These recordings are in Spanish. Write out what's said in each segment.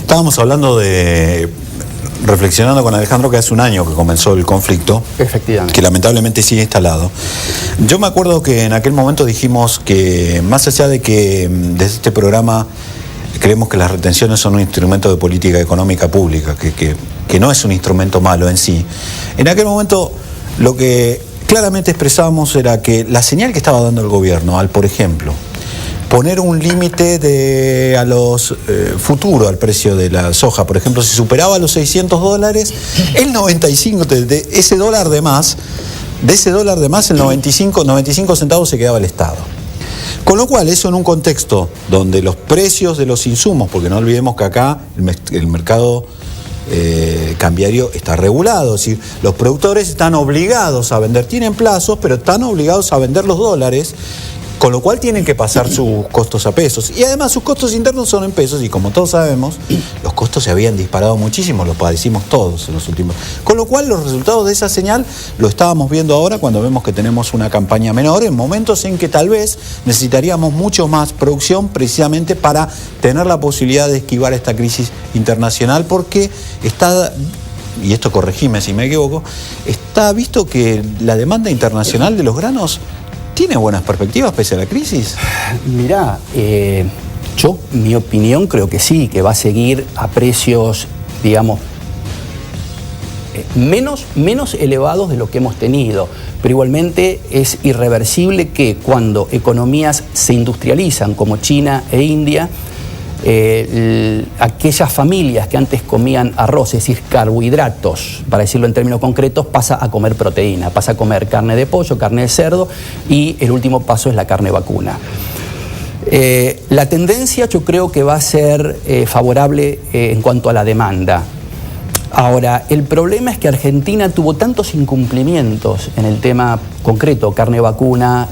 Estábamos hablando reflexionando con Alejandro, que hace un año que comenzó el conflicto. Efectivamente. Que lamentablemente sigue instalado. Yo me acuerdo que en aquel momento dijimos que, más allá de que desde este programa creemos que las retenciones son un instrumento de política económica pública, que no es un instrumento malo en sí, en aquel momento lo que claramente expresábamos era que la señal que estaba dando el gobierno al, por ejemplo, poner un límite a los futuro al precio de la soja, por ejemplo, si superaba los $600, el 95 de ese dólar de más, el 95 centavos se quedaba el Estado. Con lo cual, eso en un contexto donde los precios de los insumos, porque no olvidemos que acá el mercado cambiario está regulado, es decir, los productores están obligados a vender, tienen plazos, pero están obligados a vender los dólares, con lo cual tienen que pasar sus costos a pesos. Y además sus costos internos son en pesos, y como todos sabemos, los costos se habían disparado muchísimo, los padecimos todos en los últimos. Con lo cual los resultados de esa señal lo estábamos viendo ahora cuando vemos que tenemos una campaña menor, en momentos en que tal vez necesitaríamos mucho más producción precisamente para tener la posibilidad de esquivar esta crisis internacional, porque está, y esto corregime si me equivoco, está visto que la demanda internacional de los granos ¿tiene buenas perspectivas pese a la crisis? Mirá, yo, mi opinión, creo que sí, que va a seguir a precios, digamos, menos elevados de lo que hemos tenido. Pero igualmente es irreversible que cuando economías se industrializan, como China e India, aquellas familias que antes comían arroz, es decir, carbohidratos, para decirlo en términos concretos, pasa a comer proteína, pasa a comer carne de pollo, carne de cerdo, y el último paso es la carne vacuna. La tendencia yo creo que va a ser favorable en cuanto a la demanda. Ahora, el problema es que Argentina tuvo tantos incumplimientos en el tema concreto, carne vacuna,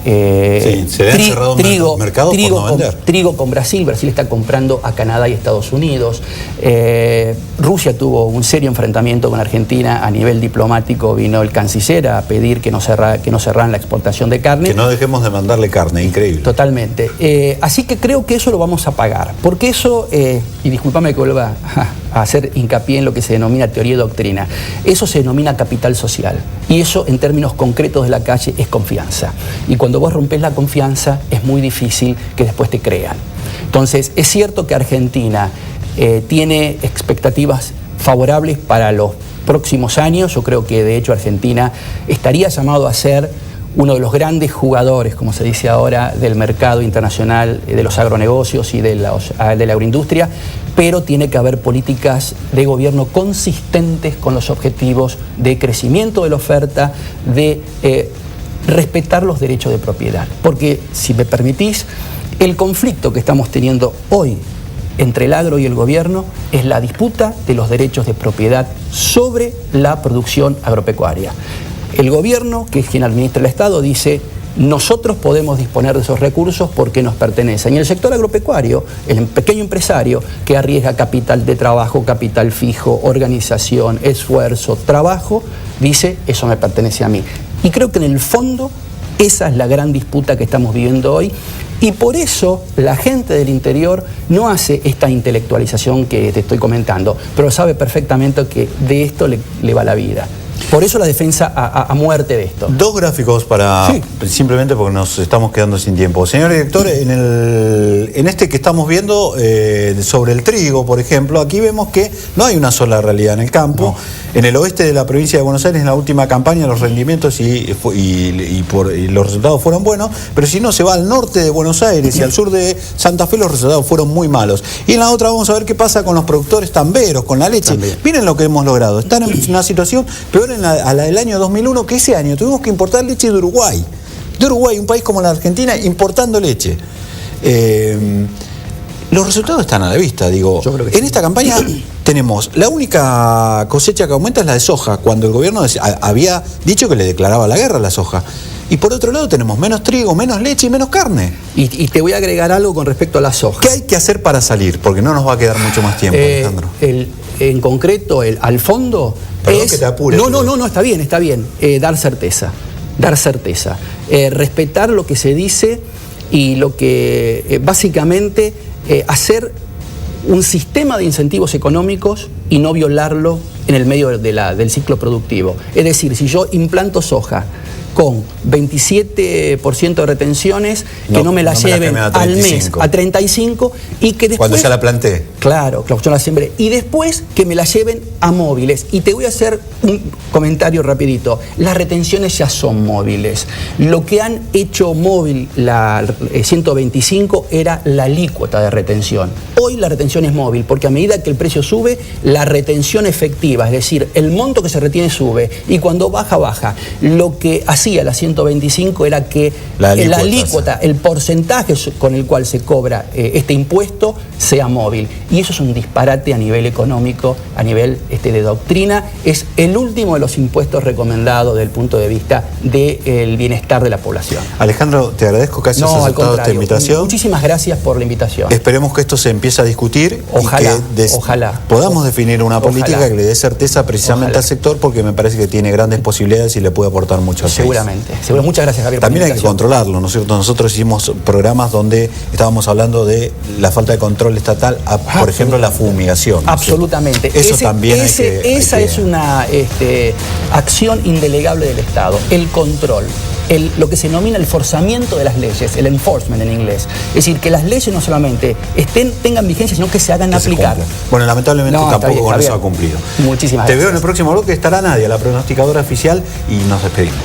trigo con Brasil está comprando a Canadá y Estados Unidos, Rusia tuvo un serio enfrentamiento con Argentina a nivel diplomático, vino el canciller a pedir que no cerraran la exportación de carne. Que no dejemos de mandarle carne, increíble. Totalmente. Así que creo que eso lo vamos a pagar, porque eso, y discúlpame que vuelva a hacer hincapié en lo que se denomina teoría y doctrina, eso se denomina capital social, y eso en términos concretos de la calle es confianza, y cuando vos rompés la confianza es muy difícil que después te crean. Entonces es cierto que Argentina tiene expectativas favorables para los próximos años. Yo creo que de hecho Argentina estaría llamado a ser uno de los grandes jugadores, como se dice ahora, del mercado internacional, de los agronegocios y de la agroindustria, pero tiene que haber políticas de gobierno consistentes con los objetivos de crecimiento de la oferta, de respetar los derechos de propiedad. Porque, si me permitís, el conflicto que estamos teniendo hoy entre el agro y el gobierno es la disputa de los derechos de propiedad sobre la producción agropecuaria. El gobierno, que es quien administra el Estado, dice: nosotros podemos disponer de esos recursos porque nos pertenecen. Y el sector agropecuario, el pequeño empresario que arriesga capital de trabajo, capital fijo, organización, esfuerzo, trabajo, dice: eso me pertenece a mí. Y creo que en el fondo esa es la gran disputa que estamos viviendo hoy, y por eso la gente del interior no hace esta intelectualización que te estoy comentando, pero sabe perfectamente que de esto le va la vida. Por eso la defensa a muerte de esto. Dos gráficos para, sí, simplemente porque nos estamos quedando sin tiempo. Señor director, en este que estamos viendo sobre el trigo, por ejemplo, aquí vemos que no hay una sola realidad en el campo. No. En el oeste de la provincia de Buenos Aires, en la última campaña, los rendimientos y los resultados fueron buenos, pero si no se va al norte de Buenos Aires y al sur de Santa Fe, los resultados fueron muy malos. Y en la otra vamos a ver qué pasa con los productores tamberos, con la leche. También. Miren lo que hemos logrado. Están en una situación peor a la del año 2001, que ese año tuvimos que importar leche de Uruguay. De Uruguay, un país como la Argentina, importando leche. Los resultados están a la vista, digo. En sí. Esta campaña tenemos, la única cosecha que aumenta es la de soja, cuando el gobierno había dicho que le declaraba la guerra a la soja. Y por otro lado tenemos menos trigo, menos leche y menos carne. Y te voy a agregar algo con respecto a la soja. ¿Qué hay que hacer para salir? Porque no nos va a quedar mucho más tiempo, Alejandro. En concreto, al fondo... Perdón que te apure. No, está bien. Dar certeza. Respetar lo que se dice y lo que básicamente hacer un sistema de incentivos económicos y no violarlo en el medio del ciclo productivo. Es decir, si yo implanto soja con 27% de retenciones, que no me la lleven al mes a 35 y que después... Cuando ya la planté. Claro, yo la sembré. Y después que me la lleven a móviles. Y te voy a hacer un comentario rapidito. Las retenciones ya son móviles. Lo que han hecho móvil la 125 era la alícuota de retención. Hoy la retención es móvil, porque a medida que el precio sube, la retención efectiva, es decir, el monto que se retiene sube, y cuando baja, baja. Lo que hacía la 125 era que la alícuota, el porcentaje con el cual se cobra este impuesto, sea móvil. Y eso es un disparate a nivel económico, a nivel de doctrina. Es el último de los impuestos recomendados desde el punto de vista del bienestar de la población. Alejandro, te agradezco que hayas aceptado esta invitación. Muchísimas gracias por la invitación. Esperemos que esto se empiece a discutir ojalá, y que podamos definir una política que le dé certeza precisamente al sector, porque me parece que tiene grandes posibilidades y le puede aportar mucho al país. Seguramente. Muchas gracias, Javier. También hay que controlarlo, ¿no es cierto? Nosotros hicimos programas donde estábamos hablando de la falta de control estatal, por ejemplo, la fumigación. ¿no? Absolutamente. Eso también esa es una acción indelegable del Estado, el control. Lo que se denomina el forzamiento de las leyes, el enforcement en inglés. Es decir, que las leyes no solamente tengan vigencia, sino que se hagan aplicar. Bueno, lamentablemente tampoco con eso ha cumplido. Muchísimas gracias. Te veo en el próximo bloque, estará Nadia, la pronosticadora oficial, y nos despedimos.